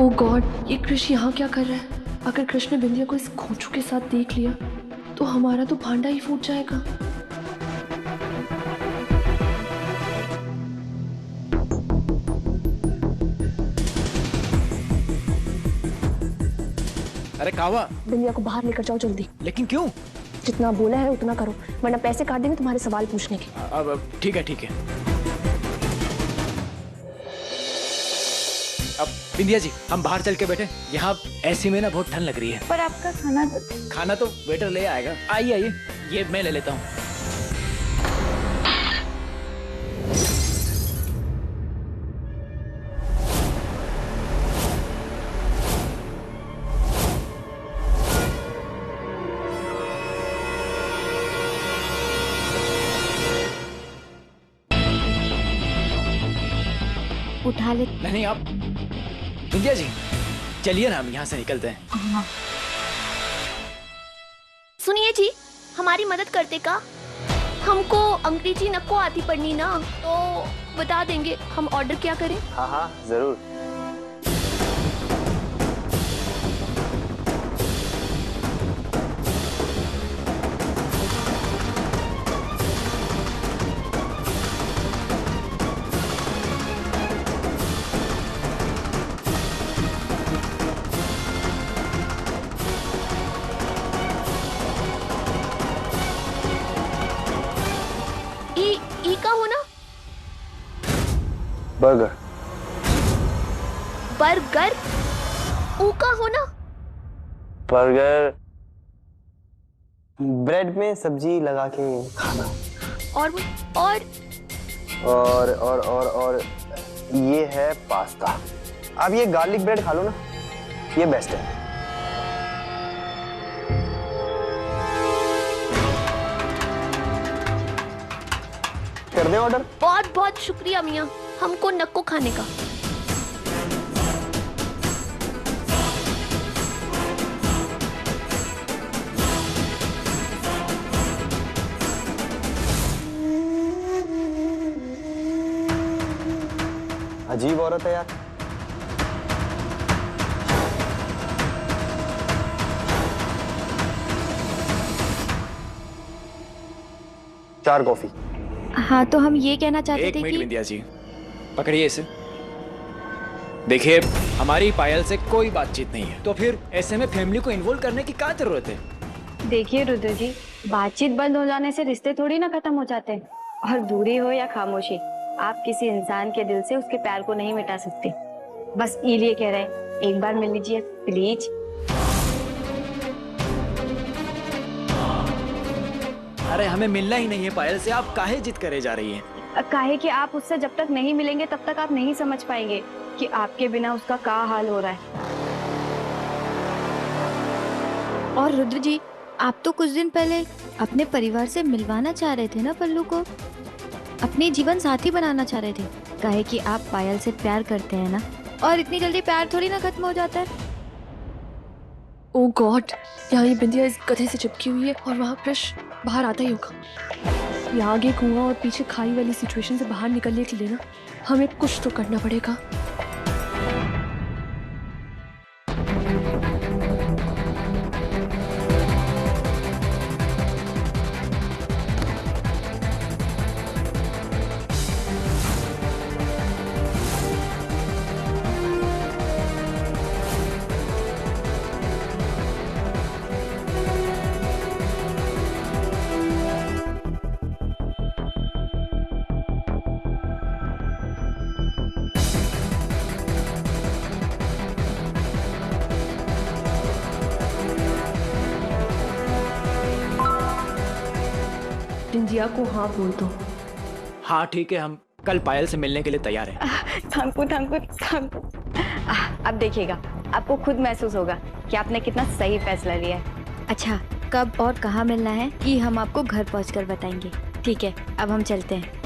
ओ God, ये कृष यहाँ क्या कर रहा है? अगर कृष ने बिंदिया को इस खोचू के साथ देख लिया तो हमारा तो भांडा ही फूट जाएगा। अरे कावा, बिंदिया को बाहर लेकर जाओ जल्दी। लेकिन क्यों? जितना बोला है उतना करो, वरना पैसे काट देंगे तुम्हारे सवाल पूछने के। अब ठीक है ठीक है। अब बिंदिया जी, हम बाहर चल के बैठे, यहाँ ऐसी में ना बहुत ठंड लग रही है। पर आपका खाना खाना तो वेटर ले आएगा। आइए आइए, ये मैं ले लेता हूँ। उठा ले। नहीं आप बिंदिया जी, चलिए ना हम यहाँ से निकलते हैं। सुनिए जी, हमारी मदद करते का? हमको अंग्रेजी नको आती पढ़नी ना, तो बता देंगे हम ऑर्डर क्या करें। हाँ हाँ जरूर। ई का हो ना? बर्गर। बर्गर। ऊ का हो ना? बर्गर ब्रेड में सब्जी लगा के खाना। और और ये है पास्ता। आप ये गार्लिक ब्रेड खा लो ना, ये बेस्ट है। कर दें ऑर्डर? बहुत बहुत शुक्रिया मियाँ, हमको नको खाने का। अजीब औरत है यार। चार कॉफी। हाँ, तो हम ये कहना चाहते एक थे मिनट कि बिंदिया जी, पकड़िए इसे। देखिए, हमारी पायल से कोई बातचीत नहीं है, तो फिर ऐसे में फैमिली को इन्वॉल्व करने की क्या जरूरत है? देखिए रुद्र जी, बातचीत बंद हो जाने से रिश्ते थोड़ी ना खत्म हो जाते हैं। और दूरी हो या खामोशी, आप किसी इंसान के दिल से उसके प्यार को नहीं मिटा सकते। बस इलिए कह रहे हैं, एक बार मिल लीजिए प्लीज। अरे हमें मिलना ही नहीं है पायल से, आप काहे जिद करे जा रही हैं? काहे कि आप उससे जब तक नहीं मिलेंगे तब तक आप नहीं समझ पाएंगे कि आपके बिना उसका क्या हाल हो रहा है। और रुद्र जी, आप तो कुछ दिन पहले अपने परिवार से मिलवाना चाह रहे थे ना पल्लू को, अपने जीवन साथी बनाना चाह रहे थे। काहे कि आप पायल से प्यार करते हैं ना, और इतनी जल्दी प्यार थोड़ी ना खत्म हो जाता है। ओ गॉड, यहाँ ये बिंदिया इस गधे से चिपकी हुई है और वहाँ कृष बाहर आता ही होगा। ये आगे कुआं और पीछे खाई वाली सिचुएशन से बाहर निकलने के लिए ना हमें कुछ तो करना पड़ेगा। बिंदिया को हाँ बोल दो। हाँ ठीक है, हम कल पायल से मिलने के लिए तैयार हैं। Thank you. अब देखिएगा, आपको खुद महसूस होगा कि आपने कितना सही फैसला लिया है। अच्छा, कब और कहाँ मिलना है ये हम आपको घर पहुंचकर बताएंगे। ठीक है, अब हम चलते हैं।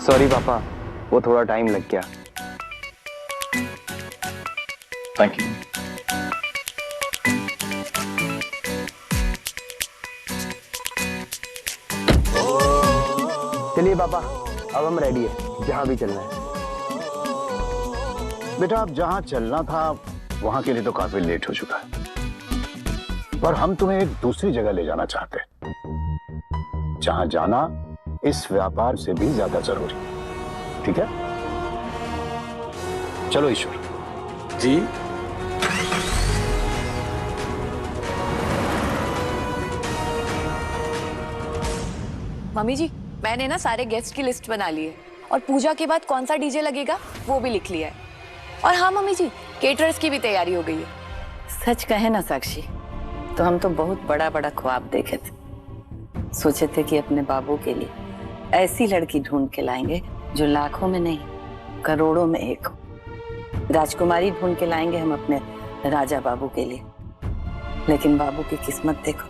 सॉरी पापा, वो थोड़ा टाइम लग गया। Thank you. चलिए पापा, अब हम रेडी है, जहां भी चलना है। बेटा अब जहां चलना था वहां के लिए तो काफी लेट हो चुका है, पर हम तुम्हें एक दूसरी जगह ले जाना चाहते हैं, जहां जाना इस व्यापार से भी ज्यादा जरूरी। ठीक है, चलो ईश्वर जी। मम्मी जी, मैंने ना सारे गेस्ट की लिस्ट बना ली है और पूजा के बाद कौन सा डीजे लगेगा वो भी लिख लिया है। और हाँ मम्मी जी, केटरर्स की भी तैयारी हो गई है। सच कहे ना साक्षी, तो हम तो बहुत बड़ा बड़ा ख्वाब देखे थे। सोचे थे कि अपने बाबू के लिए ऐसी लड़की ढूंढ के लाएंगे जो लाखों में नहीं करोड़ों में एक हो। राजकुमारी ढूंढ के लाएंगे हम अपने राजा बाबू के लिए, लेकिन बाबू की किस्मत देखो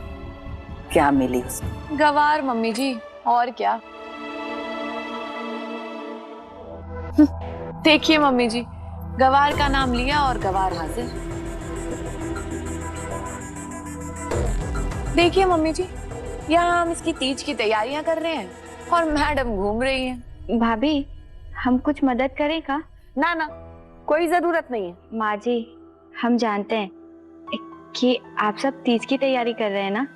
क्या मिली उसको। गवार मम्मी जी, और क्या। देखिए मम्मी जी, गवार का नाम लिया और गवार हाजिर। देखिए मम्मी जी, यहाँ हम इसकी तीज की तैयारियां कर रहे हैं और मैडम घूम रही हैं। भाभी, हम कुछ मदद करें का? ना ना, कोई जरूरत नहीं है। माँ जी, हम जानते हैं कि आप सब तीज की तैयारी कर रहे हैं ना,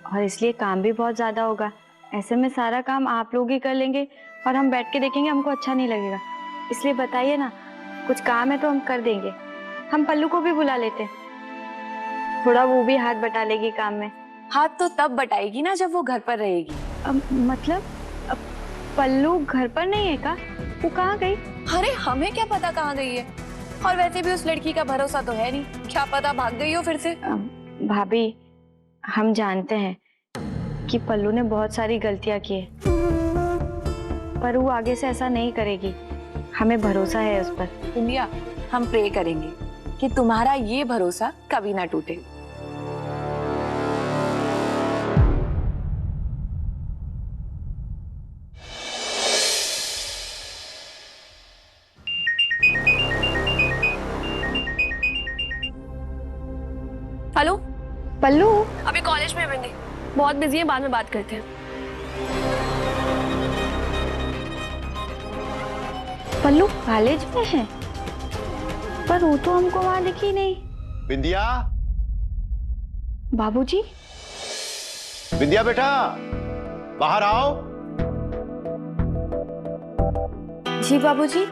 और इसलिए काम भी बहुत ज्यादा होगा। ऐसे में सारा काम आप लोग ही कर लेंगे और हम बैठ के देखेंगे, हमको अच्छा नहीं लगेगा। इसलिए बताइए ना, कुछ काम है तो हम कर देंगे। हम पल्लू को भी बुला लेते हैं, थोड़ा वो भी हाथ बटा लेगी काम में। हाथ तो तब बटाएगी ना जब वो घर पर रहेगी। मतलब पल्लू घर पर नहीं है का? वो कहाँ गई? अरे हमें क्या पता कहाँ गई है, और वैसे भी उस लड़की का भरोसा तो है नहीं, क्या पता भाग गई हो फिर से। भाभी, हम जानते हैं कि पल्लू ने बहुत सारी गलतियां की है, पर वो आगे से ऐसा नहीं करेगी, हमें भरोसा है उस पर। इंडिया, हम प्रे करेंगे कि तुम्हारा ये भरोसा कभी ना टूटे। हेलो पल्लू, अभी कॉलेज में बंदी, बहुत बिजी है, बाद में बात करते हैं। पल्लू कॉलेज में है, पर वो तो हमको वहां दिखी नहीं। बिंदिया, बाबूजी, बिंदिया बेटा बाहर आओ। जी बाबूजी।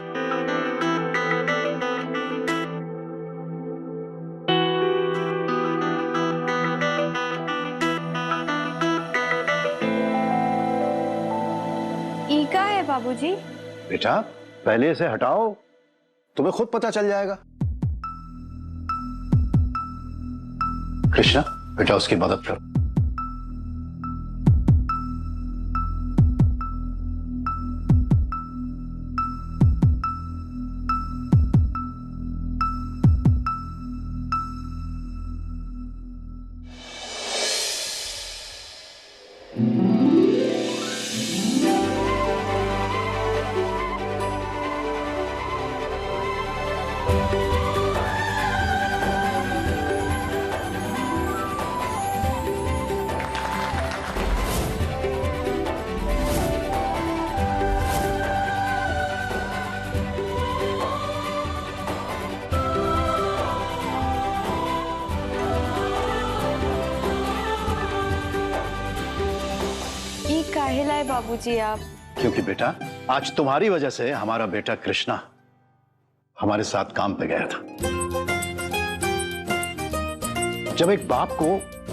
ईका है बाबूजी। बेटा पहले इसे हटाओ, तुम्हें खुद पता चल जाएगा। कृष्णा बेटा उसकी मदद करो। काहे लाए बाबूजी आप? क्योंकि बेटा आज तुम्हारी वजह से हमारा बेटा कृष्णा हमारे साथ काम पे गया था। जब एक बाप को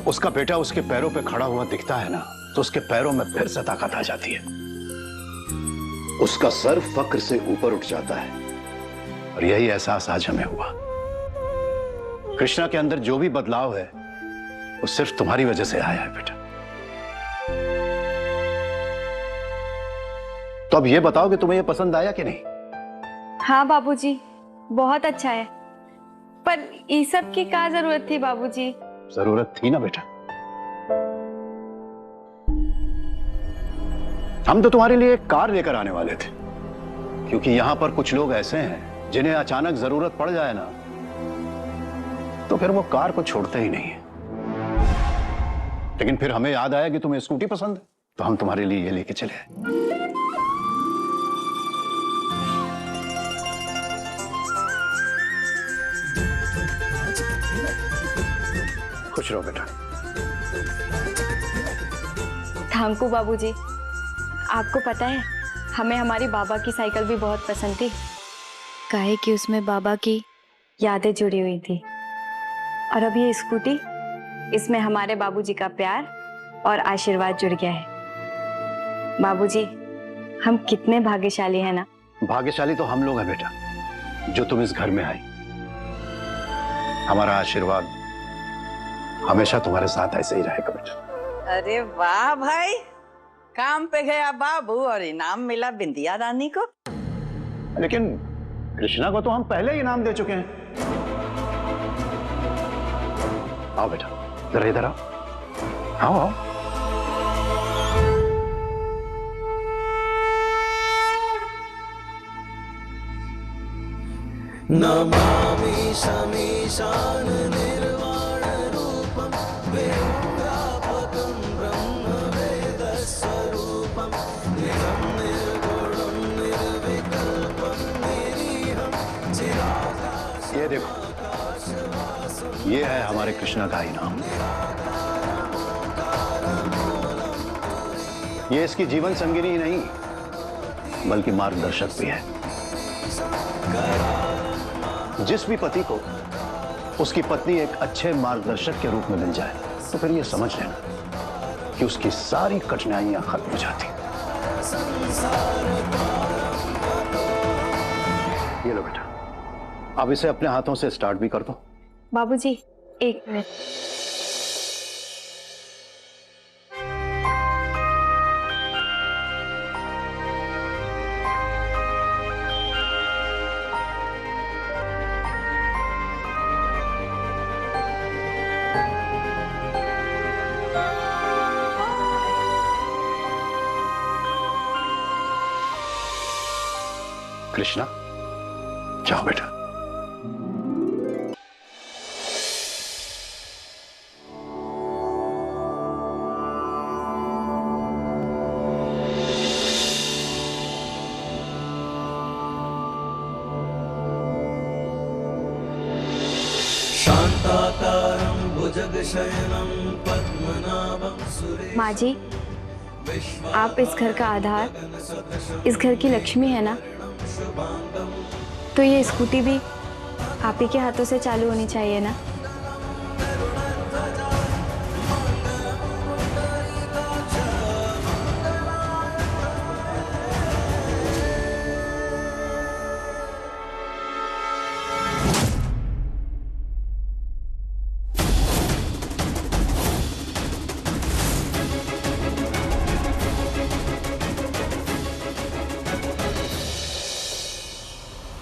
उसका बेटा उसके पैरों पे खड़ा हुआ दिखता है ना, तो उसके पैरों में फिर से ताकत आ जाती है, उसका सर फक्र से ऊपर उठ जाता है। और यही एहसास आज हमें हुआ। कृष्णा के अंदर जो भी बदलाव है वो सिर्फ तुम्हारी वजह से आया है बेटा। तो अब ये बताओ कि तुम्हें ये पसंद आया कि नहीं? हाँ बाबूजी, बहुत अच्छा है, पर ये सब की क्या जरूरत थी बाबूजी? जरूरत थी ना बेटा, हम तो तुम्हारे लिए एक कार लेकर आने वाले थे, क्योंकि यहां पर कुछ लोग ऐसे हैं जिन्हें अचानक जरूरत पड़ जाए ना तो फिर वो कार को छोड़ते ही नहीं है। लेकिन फिर हमें याद आया कि तुम्हें स्कूटी पसंद है, तो हम तुम्हारे लिए ये लेके चले आए। खुश रहो बेटा। थैंक यू बाबूजी। आपको पता है हमें हमारी बाबा की साइकिल भी बहुत पसंद थी, काहे कि उसमें बाबा की यादें जुड़ी हुई थी। और अब ये स्कूटी, इसमें हमारे बाबूजी का प्यार और आशीर्वाद जुड़ गया है। बाबूजी, हम कितने भाग्यशाली हैं ना। भाग्यशाली तो हम लोग हैं बेटा, जो तुम इस घर में आई। हमारा आशीर्वाद हमेशा तुम्हारे साथ ऐसे ही रहेगा बेटा। अरे वाह भाई, काम पे गया बाबू और इनाम मिला बिंदिया रानी को। लेकिन कृष्णा को तो हम पहले ही इनाम दे चुके हैं। आओ बेटा, जरा इधर आओ। आओ आओ। नमामि शमीशान निर्वाण रूपम वेदापकं ब्रह्म वेद स्वरूपम निरं निर्गुणं निर्विकल्पं निरीहं चिराकाश। ये देखो, ये है हमारे कृष्णा का इनाम। ये इसकी जीवन संगिनी ही नहीं बल्कि मार्गदर्शक भी है। जिस भी पति को उसकी पत्नी एक अच्छे मार्गदर्शक के रूप में मिल जाए तो फिर ये समझ लेना कि उसकी सारी कठिनाइयां खत्म हो जाती। ये लो बेटा, अब इसे अपने हाथों से स्टार्ट भी कर दो। बाबूजी, एक मिनट। कृष्णा, जाओ बेटा। शांताकारं भुजगशयनं पद्मनाभं सुरेशं। माँ जी, आप इस घर का आधार, इस घर की लक्ष्मी है ना, तो ये स्कूटी भी आप ही के हाथों से चालू होनी चाहिए ना।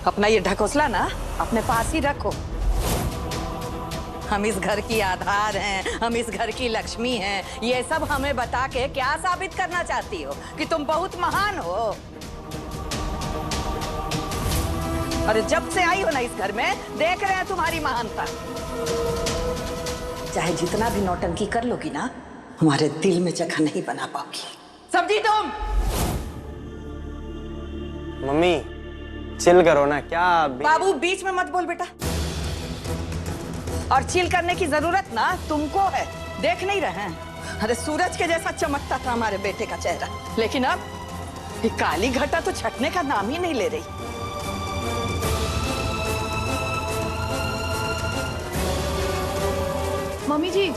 अपना ये ढकोसला ना अपने पास ही रखो। हम इस घर की आधार हैं, हम इस घर की लक्ष्मी हैं। ये सब हमें बता के क्या साबित करना चाहती हो? कि तुम बहुत महान हो। और जब से आई हो ना इस घर में, देख रहे हैं तुम्हारी महानता। चाहे जितना भी नौटंकी कर लोगी ना, हमारे दिल में जगह नहीं बना पाओगी। समझी तुम? मम्मी चिल करो ना। क्या बाबू, बीच में मत बोल बेटा। और चिल करने की जरूरत ना तुमको है। देख नहीं रहे हैं? अरे सूरज के जैसा चमकता था हमारे बेटे का चेहरा, लेकिन अब ये काली घटा तो छटने का नाम ही नहीं ले रही। मम्मी जी,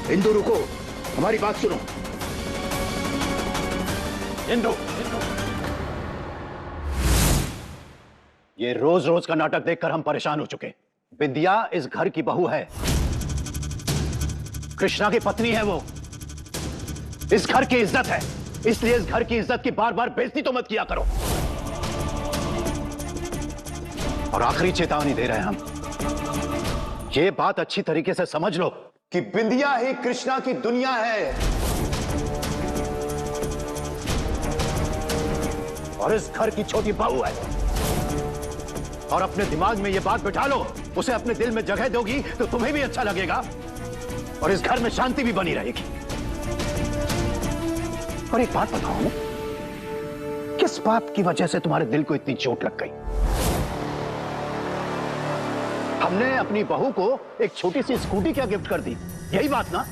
इंदु रुको, हमारी बात सुनो। इंदु, ये रोज रोज का नाटक देखकर हम परेशान हो चुके। विद्या इस घर की बहू है, कृष्णा की पत्नी है वो, इस घर की इज्जत है, इसलिए इस घर की इज्जत की बार बार बेइज्जती तो मत किया करो। और आखिरी चेतावनी दे रहे हैं हम, ये बात अच्छी तरीके से समझ लो कि बिंदिया ही कृष्णा की दुनिया है और इस घर की छोटी बहू है। और अपने दिमाग में ये बात बिठा लो, उसे अपने दिल में जगह दोगी तो तुम्हें भी अच्छा लगेगा और इस घर में शांति भी बनी रहेगी। और एक बात बताओ, किस बात की वजह से तुम्हारे दिल को इतनी चोट लग गई? हमने अपनी बहू को एक छोटी सी स्कूटी क्या गिफ्ट कर दी, यही बात ना?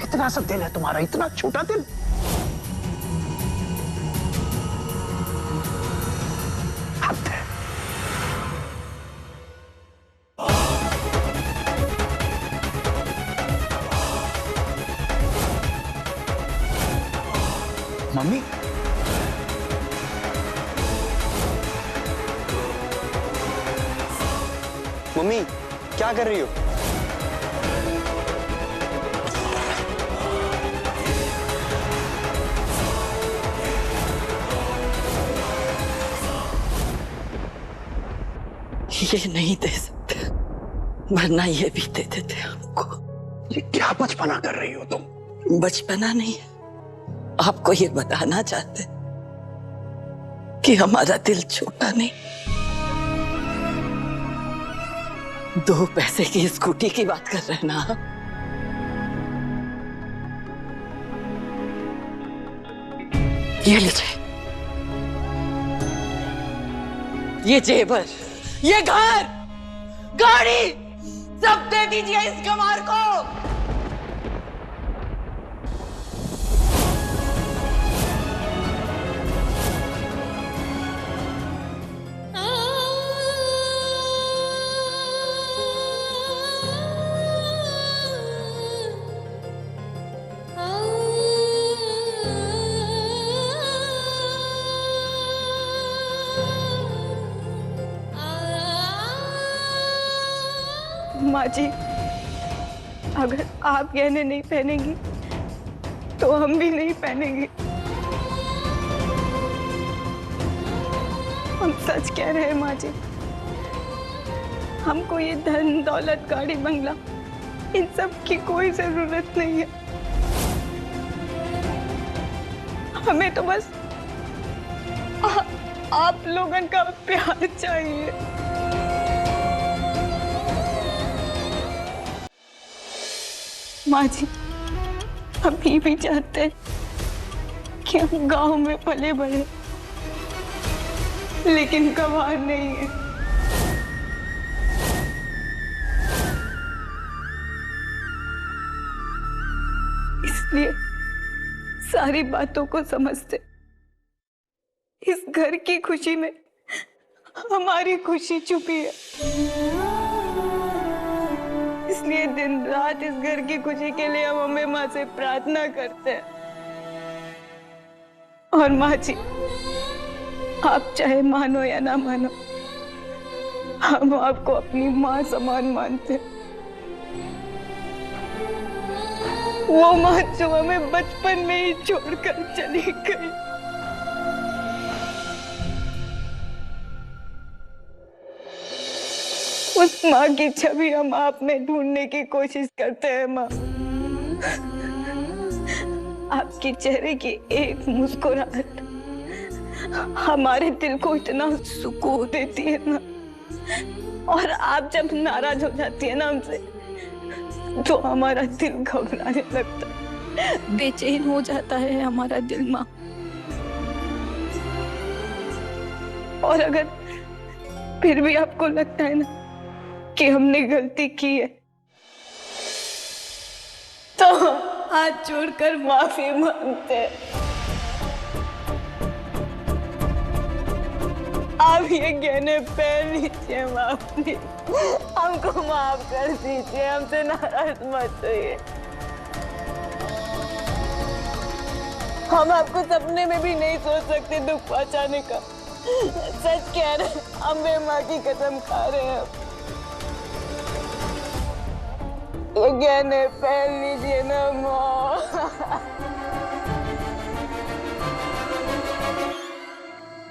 इतना सा दिल है तुम्हारा, इतना छोटा दिल। हद है। मम्मी, मम्मी क्या कर रही हो? ये नहीं दे सकते, वरना ये भी दे देते हमको। ये क्या बचपना कर रही हो तुम? बचपना नहीं, आपको ये बताना चाहते कि हमारा दिल छोटा नहीं। 2 पैसे की स्कूटी की बात कर रहे हैं ना आप? ये लीजिए, ये जेवर, ये घर, गाड़ी, सब दे दीजिए इस गंवार को। माँ जी, अगर आप गहने नहीं पहनेंगी तो हम भी नहीं पहनेंगे। हम सच कह रहे हैं माँ जी, हमको ये धन दौलत गाड़ी बंगला इन सब की कोई जरूरत नहीं है। हमें तो बस आप लोगन का प्यार चाहिए। माँ जी, हम ये भी चाहते हैं कि हम गांव में पले बढ़े, लेकिन गंवार नहीं है। इसलिए सारी बातों को समझते इस घर की खुशी में हमारी खुशी छुपी है। इसलिए दिन रात इस घर की खुशी के लिए हम अम्बे माँ से प्रार्थना करते हैं। और माँ जी, आप चाहे मानो या ना मानो, हम आपको अपनी माँ समान मानते हैं। वो माँ जो हमें बचपन में ही छोड़कर चली गई। उस माँ की छवि हम आप में ढूंढने की कोशिश करते हैं। माँ, आपके चेहरे की एक मुस्कुराहट हमारे दिल को इतना सुकून देती है ना, और आप जब नाराज हो जाती है ना हमसे, तो हमारा दिल घबराने लगता है, बेचैन हो जाता है हमारा दिल। माँ, और अगर फिर भी आपको लगता है ना कि हमने गलती की है, तो हाथ जोड़कर माफी मांगते हैं। आप ये गहने पहन लीजिए माँ, प्लीज हमको माफ कर दीजिए, हमसे नाराज मत होइए। हम आपको सपने में भी नहीं सोच सकते दुख पहुंचाने का। सच कह रहे हैं, अम्बे माँ की कसम खा रहे हैं। ये गहने पहन लीजिए ना माँ।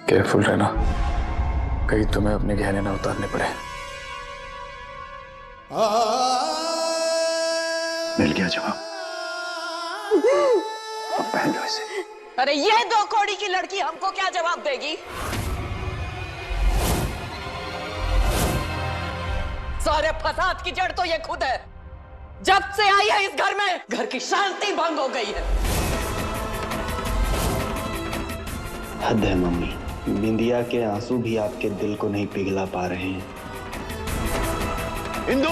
केयरफुल रहना, कहीं तुम्हें अपने गहने ना उतारने पड़े। मिल गया जवाब। अब पहन लो इसे। अरे ये दो कौड़ी की लड़की हमको क्या जवाब देगी? सारे फसाद की जड़ तो ये खुद है। जब से आई है इस घर में घर की शांति भंग हो गई है। हद है मम्मी, बिंदिया के आंसू भी आपके दिल को नहीं पिघला पा रहे हैं। इंदु,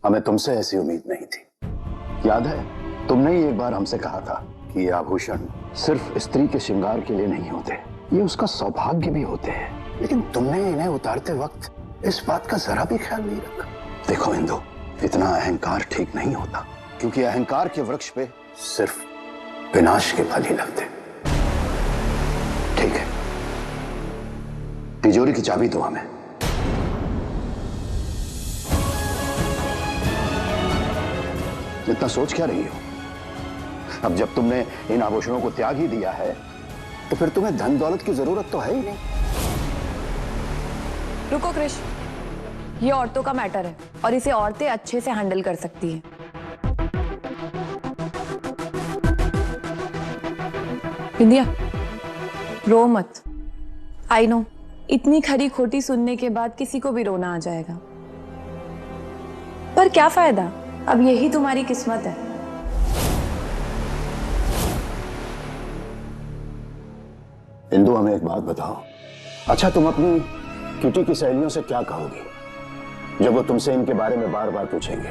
हमें तुमसे ऐसी उम्मीद नहीं थी। याद है तुमने ही एक बार हमसे कहा था कि ये आभूषण सिर्फ स्त्री के श्रृंगार के लिए नहीं होते, ये उसका सौभाग्य भी होते हैं। लेकिन तुमने इन्हें उतारते वक्त इस बात का जरा भी ख्याल नहीं रखा। देखो इंदु, इतना अहंकार ठीक नहीं होता, क्योंकि अहंकार के वृक्ष पे सिर्फ विनाश के फल ही लगते। ठीक है, तिजोरी की चाबी दो हमें। इतना सोच क्या रही हो? अब जब तुमने इन आभूषणों को त्याग ही दिया है तो फिर तुम्हें धन दौलत की जरूरत तो है ही नहीं। रुको क्रिश, ये औरतों का मैटर है और इसे औरतें अच्छे से हैंडल कर सकती हैं। बिंदिया, रो मत। आई नो, इतनी खरी खोटी सुनने के बाद किसी को भी रोना आ जाएगा, पर क्या फायदा, अब यही तुम्हारी किस्मत है। इंदु, हमें एक बात बताओ, अच्छा तुम अपनी किटी की सहेलियों से क्या कहोगी जब वो तुमसे इनके बारे में बार बार पूछेंगे?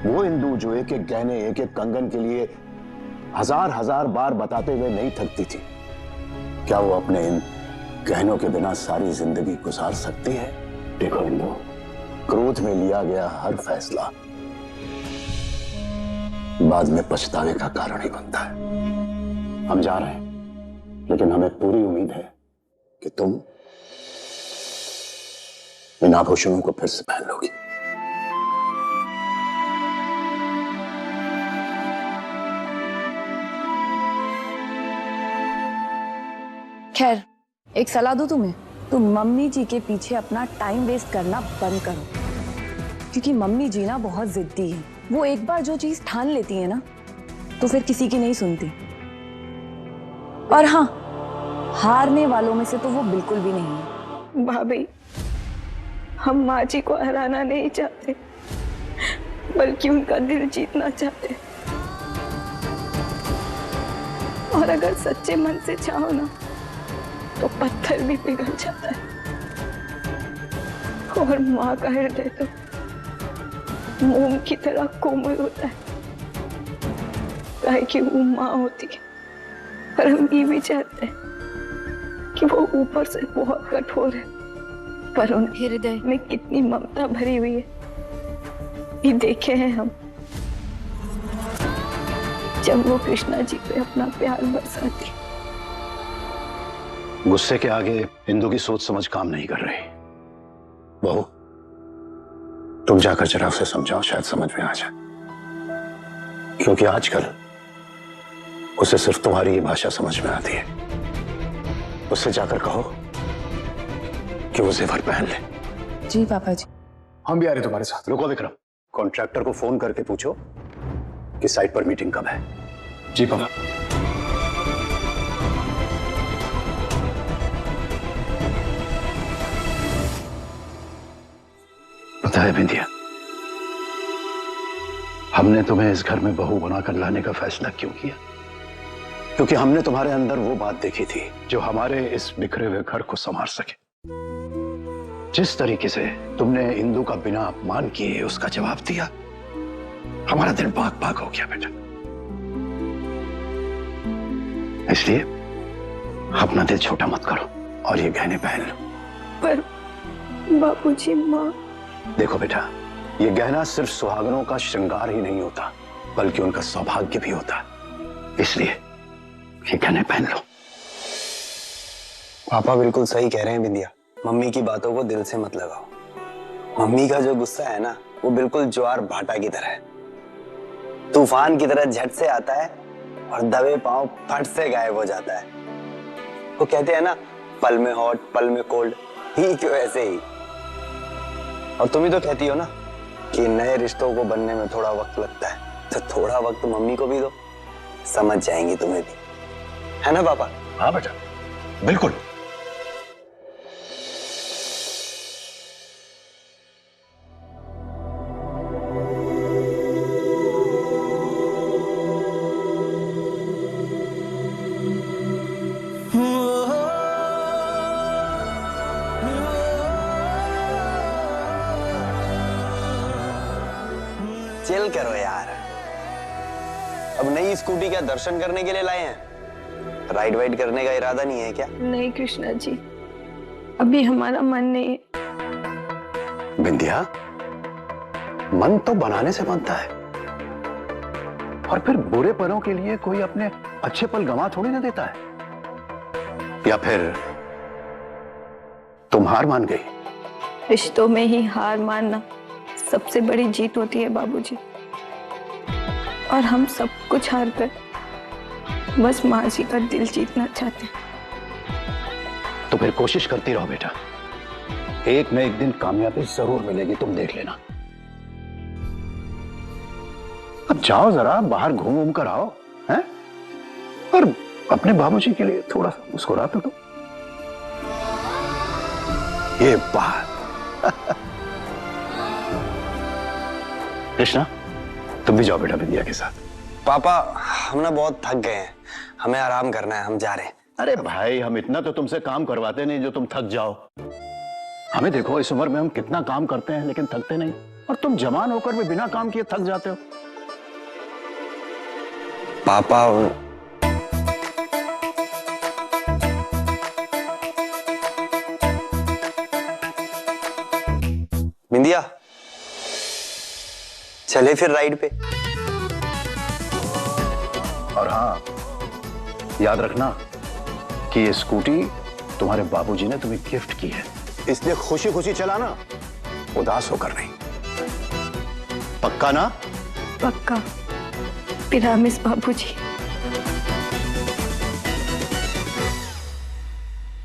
वो इंदु जो एक एक गहने, एक एक कंगन के लिए हजार हजार बार बताते हुए नहीं थकती थी, क्या वो अपने इन गहनों के बिना सारी जिंदगी गुजार सकती है? देखो इंदु, क्रोध में लिया गया हर फैसला बाद में पछतावे का कारण ही बनता है। हम जा रहे हैं, लेकिन हमें पूरी उम्मीद है कि तुम इन आभूषणों को फिर से पहन लोगी। खैर, एक सलाह दूं तुम्हें, तुम मम्मी जी के पीछे अपना टाइम वेस्ट करना बंद करो, क्योंकि मम्मी जी ना बहुत जिद्दी है। वो एक बार जो चीज ठान लेती है ना, तो फिर किसी की नहीं सुनती। और हाँ, हारने वालों में से तो वो बिल्कुल भी नहीं है। भाभी, हम माँ जी को हराना नहीं चाहते, बल्कि उनका दिल जीतना चाहते। और अगर सच्चे मन से चाहो ना, तो पत्थर भी पिघल जाता है। और माँ का हृदय तो मोम की तरह कोमल होता है, काहे कि वो माँ होती है। पर हम ये भी चाहते हैं कि वो ऊपर से बहुत कठोर है, पर उन हृदय में कितनी ममता भरी हुई है, ये देखे हैं हम जब वो कृष्णा जी पे अपना प्यार बरसाती। गुस्से के आगे इंदु की सोच समझ काम नहीं कर रही। बहू, तुम जाकर जरा उसे समझाओ, शायद समझ में आ जाए, क्योंकि आजकल उसे सिर्फ तुम्हारी ही भाषा समझ में आती है। उससे जाकर कहो कि वो जेवर पहन ले। जी पापा जी। हम भी आ रहे तुम्हारे साथ। रुको विक्रम, कॉन्ट्रैक्टर को फोन करके पूछो कि साइट पर मीटिंग कब है। जी पापा। पता है बिंदिया, हमने तुम्हें इस घर में बहू बनाकर लाने का फैसला क्यों किया? क्योंकि हमने तुम्हारे अंदर वो बात देखी थी जो हमारे इस बिखरे हुए घर को संभाल सके। जिस तरीके से तुमने इंदु का बिना अपमान किए उसका जवाब दिया, हमारा दिल बाग बाग हो गया बेटा। इसलिए अपना दिल छोटा मत करो और ये गहने पहन लो। पर बापूजी, माँ। देखो बेटा, ये गहना सिर्फ सुहागनों का श्रृंगार ही नहीं होता, बल्कि उनका सौभाग्य भी होता है। इसलिए ये गहने पहन लो। पापा बिल्कुल सही कह रहे हैं बिंदिया। मम्मी की बातों को दिल से मत लगाओ। मम्मी का जो गुस्सा है ना, वो बिल्कुल ज्वार भाटा की तरह है, तूफान की तरह झट से आता है और दबे पांव फट से गायब हो जाता है। वो कहते हैं ना, पल में हॉट पल में कोल्ड, ठीक वैसे ही। और तुम ही तो कहती हो ना कि नए रिश्तों को बनने में थोड़ा वक्त लगता है, तो थोड़ा वक्त मम्मी को भी दो, समझ जाएंगी तुम्हें भी, है ना पापा? हाँ बेटा, बिल्कुल। चिल करो यार। अब नई स्कूटी क्या दर्शन करने के लिए लाए हैं? राइड वाइड करने का इरादा नहीं है क्या? नहीं कृष्णा जी, अभी हमारा मन नहीं है। बिंदिया, मन तो बनाने से बनता है, और फिर बुरे पलों के लिए कोई अपने अच्छे पल गंवा थोड़ी ना देता है। या फिर तुम हार मान गई? रिश्तों में ही हार मानना सबसे बड़ी जीत होती है बाबूजी, और हम सब कुछ हार कर बस माँ जी का दिल जीतना चाहते हैं। तो फिर कोशिश करती रहो बेटा, एक न एक दिन कामयाबी जरूर मिलेगी, तुम देख लेना। अब जाओ जरा बाहर घूम घूम कर आओ, हैं? और अपने बाबूजी के लिए थोड़ा सा मुस्कुरा तो दो। ये बात। कृष्णा, तुम भी जाओ बेटा बिंदिया के साथ। पापा, हम ना बहुत थक गए हैं, हमें आराम करना है, हम जा रहे हैं। अरे भाई, हम इतना तो तुमसे काम करवाते नहीं जो तुम थक जाओ। हमें देखो, इस उम्र में हम कितना काम करते हैं लेकिन थकते नहीं, और तुम जवान होकर भी बिना काम किए थक जाते हो। पापा, बिंदिया, चले फिर राइड पे। और हाँ, याद रखना कि ये स्कूटी तुम्हारे बाबूजी ने तुम्हें गिफ्ट की है, इसलिए खुशी खुशी चलाना, उदास होकर नहीं। पक्का ना? पक्का। प्रॉमिस बाबूजी।